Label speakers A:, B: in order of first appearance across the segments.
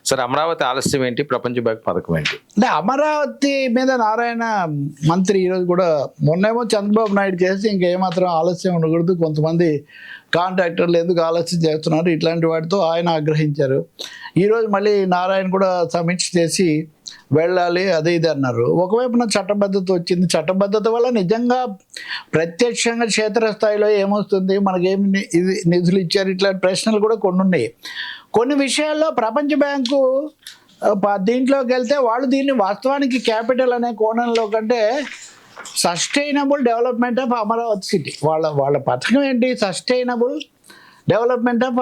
A: సరే, అమరావతి ఆలస్యం ఏంటి, ప్రపంచ బ్యాంక్ పథకం ఏంటి?
B: అంటే అమరావతి మీద నారాయణ మంత్రి ఈరోజు కూడా, మొన్నేమో చంద్రబాబు నాయుడు చేసి ఇంకేమాత్రం ఆలస్యం ఉండకూడదు, కొంతమంది కాంట్రాక్టర్లు ఎందుకు ఆలస్యం చేస్తున్నారు, ఇట్లాంటి వాటితో ఆయన ఆగ్రహించారు. ఈరోజు మళ్ళీ నారాయణ కూడా సమీక్ష చేసి వెళ్ళాలి అది ఇది అన్నారు. ఒకవైపున చట్టబద్ధత వచ్చింది, చట్టబద్ధత వల్ల నిజంగా ప్రత్యక్షంగా క్షేత్రస్థాయిలో ఏమొస్తుంది, మనకేమి ఇది నిధులు ఇచ్చారు, ఇట్లాంటి ప్రశ్నలు కూడా కొన్ని ఉన్నాయి. కొన్ని విషయాల్లో ప్రపంచ బ్యాంకు దీంట్లోకి వెళ్తే వాళ్ళు దీన్ని వాస్తవానికి క్యాపిటల్ అనే కోణంలో కంటే sustainable development of Amaravati city, వాళ్ళ పథకం ఏంటి, సస్టైనబుల్ డెవలప్మెంట్ ఆఫ్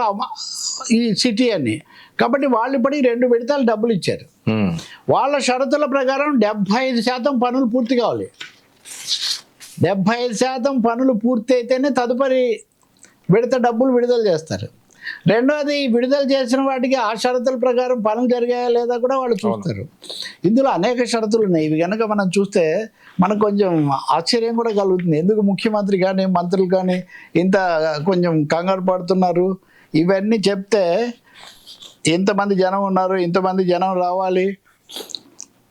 B: ఈ సిటీ అని. కాబట్టి వాళ్ళు ఇప్పటికి 2 విడతలు డబ్బులు ఇచ్చారు. వాళ్ళ షరతుల ప్రకారం 75% పనులు పూర్తి కావాలి. 75% పనులు పూర్తి అయితేనే తదుపరి విడత డబ్బులు విడుదల చేస్తారు. రెండోది, విడుదల చేసిన వాటికి ఆ షరతుల ప్రకారం పనులు జరిగాయా లేదా కూడా వాళ్ళు చూస్తారు. ఇందులో అనేక షరతులు ఉన్నాయి. ఇవి కనుక మనం చూస్తే మనకు కొంచెం ఆశ్చర్యం కూడా కలుగుతుంది. ఎందుకు ముఖ్యమంత్రి కానీ మంత్రులు కానీ ఇంత కొంచెం కంగారు పడుతున్నారు? ఇవన్నీ చెప్తే ఇంతమంది జనం ఉన్నారు, ఇంతమంది జనం రావాలి,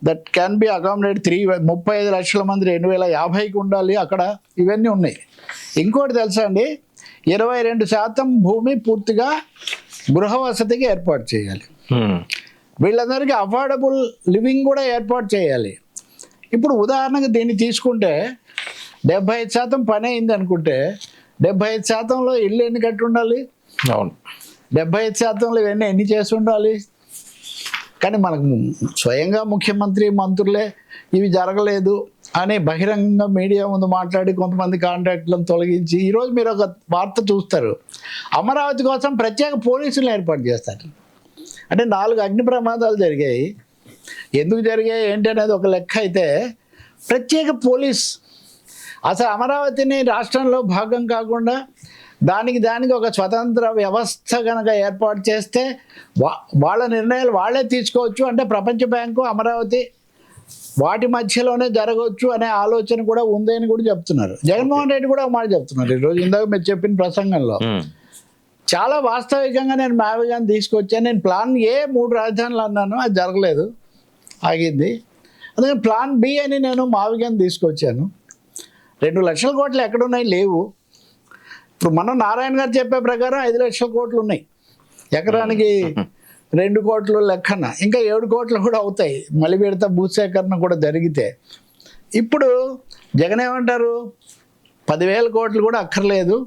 B: దట్ క్యాన్ బి అకామిడేట్ 35 లక్షల మంది 2050కి ఉండాలి అక్కడ, ఇవన్నీ ఉన్నాయి. ఇంకోటి తెలుసా అండి, 22% భూమి పూర్తిగా గృహ వసతికి ఏర్పాటు చేయాలి. వీళ్ళందరికీ అఫోర్డబుల్ లివింగ్ కూడా ఏర్పాటు చేయాలి. ఇప్పుడు ఉదాహరణకు దీన్ని తీసుకుంటే 75% పని అయింది అనుకుంటే 75%లో ఇల్లు ఎన్ని కట్టి ఉండాలి?
A: అవును,
B: 75%లో ఇవన్నీ ఎన్ని చేసి ఉండాలి? కానీ మనకు స్వయంగా ముఖ్యమంత్రి మంత్రులే ఇవి జరగలేదు అని బహిరంగంగా మీడియా ముందు మాట్లాడి కొంతమంది కాంట్రాక్టులను తొలగించి, ఈరోజు మీరు ఒక వార్త చూస్తారు, అమరావతి కోసం ప్రత్యేక పోలీసులను ఏర్పాటు చేస్తారు. అంటే 4 అగ్ని ప్రమాదాలు జరిగాయి. ఎందుకు జరిగాయి ఏంటి అనేది ఒక లెక్క అయితే, ప్రత్యేక పోలీస్ అసలు అమరావతిని రాష్ట్రంలో భాగం కాకుండా దానికి ఒక స్వతంత్ర వ్యవస్థ కనుక ఏర్పాటు చేస్తే వాళ్ళ నిర్ణయాలు వాళ్ళే తీసుకోవచ్చు. అంటే ప్రపంచ బ్యాంకు అమరావతి వాటి మధ్యలోనే జరగవచ్చు అనే ఆలోచన కూడా ఉంది అని కూడా చెప్తున్నారు. జగన్మోహన్ రెడ్డి కూడా ఒక మాట చెప్తున్నారు ఈరోజు, ఇందాక మీరు చెప్పిన ప్రసంగంలో. చాలా వాస్తవికంగా నేను మావిగాన్ని తీసుకొచ్చాను. నేను ప్లాన్ ఏ 3 రాజధానులు అన్నాను, అది జరగలేదు, ఆగింది. అందుకని ప్లాన్ బి అని నేను మావిగాన్ని తీసుకొచ్చాను. 2 లక్షల కోట్లు ఎక్కడున్నాయి? లేవు. ఇప్పుడు మనం నారాయణ గారు చెప్పే ప్రకారం 5 లక్షల కోట్లు ఉన్నాయి, ఎకరానికి 2 కోట్లు లెక్కన, ఇంకా 7 కోట్లు కూడా అవుతాయి మళ్ళీ విడత భూసేకరణ కూడా జరిగితే. ఇప్పుడు జగన్ ఏమంటారు, 10,000 కోట్లు కూడా అక్కర్లేదు,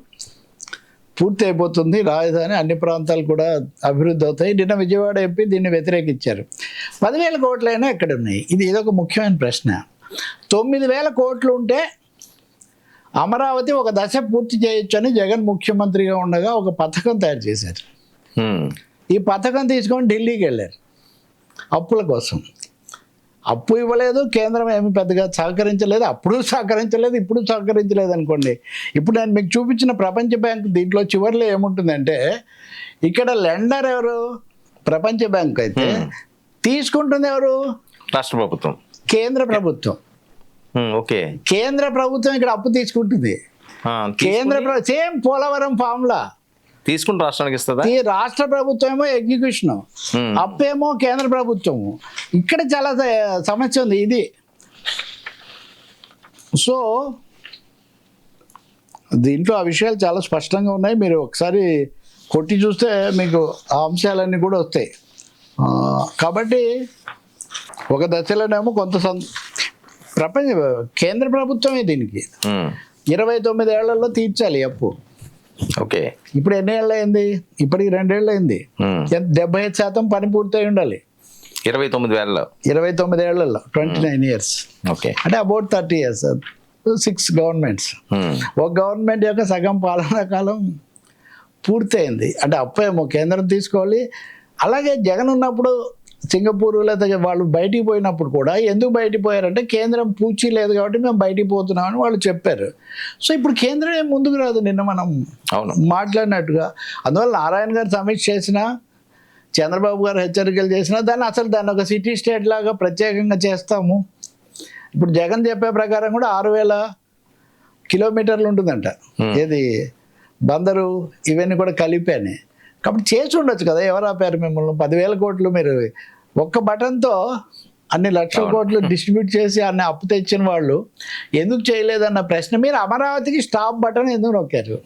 B: పూర్తి అయిపోతుంది రాజధాని, అన్ని ప్రాంతాలు కూడా అభివృద్ధి అవుతాయి. నిన్న విజయవాడ ఎంపీ దీన్ని వ్యతిరేకించారు. 10,000 కోట్లైనా ఎక్కడ ఉన్నాయి? ఇదొక ముఖ్యమైన ప్రశ్న. 9,000 కోట్లు ఉంటే అమరావతి ఒక దశ పూర్తి చేయొచ్చు అని జగన్ ముఖ్యమంత్రిగా ఉండగా ఒక పథకం తయారు చేశారు. ఈ పథకం తీసుకొని ఢిల్లీకి వెళ్ళారు అప్పుల కోసం. అప్పు ఇవ్వలేదు, కేంద్రం ఏమి పెద్దగా సహకరించలేదు, అప్పుడు సహకరించలేదు, ఇప్పుడు సహకరించలేదు అనుకోండి. ఇప్పుడు నేను మీకు చూపించిన ప్రపంచ బ్యాంక్ దీంట్లో చివరిలో ఏముంటుందంటే, ఇక్కడ లెండర్ ఎవరు? ప్రపంచ బ్యాంక్ అయితే తీసుకుంటుంది ఎవరు?
A: రాష్ట్ర ప్రభుత్వం,
B: కేంద్ర ప్రభుత్వం.
A: ఓకే,
B: కేంద్ర ప్రభుత్వం ఇక్కడ అప్పు తీసుకుంటుంది. సేమ్ పోలవరం ఫార్ములా
A: తీసుకుని రాష్ట్రానికి ఇస్తుందా?
B: ఈ రాష్ట్ర ప్రభుత్వం ఏమో ఎగ్జిక్యూషన్, అప్పేమో కేంద్ర ప్రభుత్వము. ఇక్కడ చాలా సమస్య ఉంది ఇది. సో దీంట్లో ఆ విషయాలు చాలా స్పష్టంగా ఉన్నాయి. మీరు ఒకసారి కొట్టి చూస్తే మీకు ఆ అంశాలన్నీ కూడా వస్తాయి. కాబట్టి ఒక దశలోనేమో కొంత కేంద్ర ప్రభుత్వమే దీనికి 29 ఏళ్లలో తీర్చాలి అప్పు.
A: ఓకే,
B: ఇప్పుడు ఎన్ని ఏళ్ళు అయింది? ఇప్పటికి 2 ఏళ్ళు అయింది. 75% పని పూర్తయి ఉండాలి 29 ఏళ్లలో, 29 years.
A: ఓకే,
B: అంటే అబౌట్ 30 years, 6 గవర్నమెంట్స్. ఒక గవర్నమెంట్ యొక్క సగం పాలనా కాలం పూర్తయింది. అంటే అప్పేమో కేంద్రం తీసుకోవాలి. అలాగే జగన్ ఉన్నప్పుడు సింగపూర్ లేదా వాళ్ళు బయటికి పోయినప్పుడు కూడా ఎందుకు బయటికి పోయారంటే కేంద్రం పూచి లేదు కాబట్టి మేము బయటికి పోతున్నామని వాళ్ళు చెప్పారు. సో ఇప్పుడు కేంద్రం ఏం ముందుకు రాదు, నిన్న మనం మాట్లాడినట్టుగా. అందువల్ల నారాయణ గారు సమీక్ష చేసినా, చంద్రబాబు గారు హెచ్చరికలు చేసినా దాన్ని ఒక సిటీ స్టేట్ లాగా ప్రత్యేకంగా చేస్తాము. ఇప్పుడు జగన్ చెప్పే ప్రకారం కూడా 6,000 కిలోమీటర్లు ఉంటుందంట. ఏది బందరు ఇవన్నీ కూడా కలిపాని కాబట్టి చేసి ఉండొచ్చు కదా, ఎవరు ఆపారు మిమ్మల్ని? 10,000 కోట్లు మీరు ఒక్క బటన్తో అన్ని లక్షల కోట్లు డిస్ట్రిబ్యూట్ చేసి అన్ని అప్పు తెచ్చిన వాళ్ళు ఎందుకు చేయలేదన్న ప్రశ్న. మీరు అమరావతికి స్టాప్ బటన్ ఎందుకు నొక్కారు?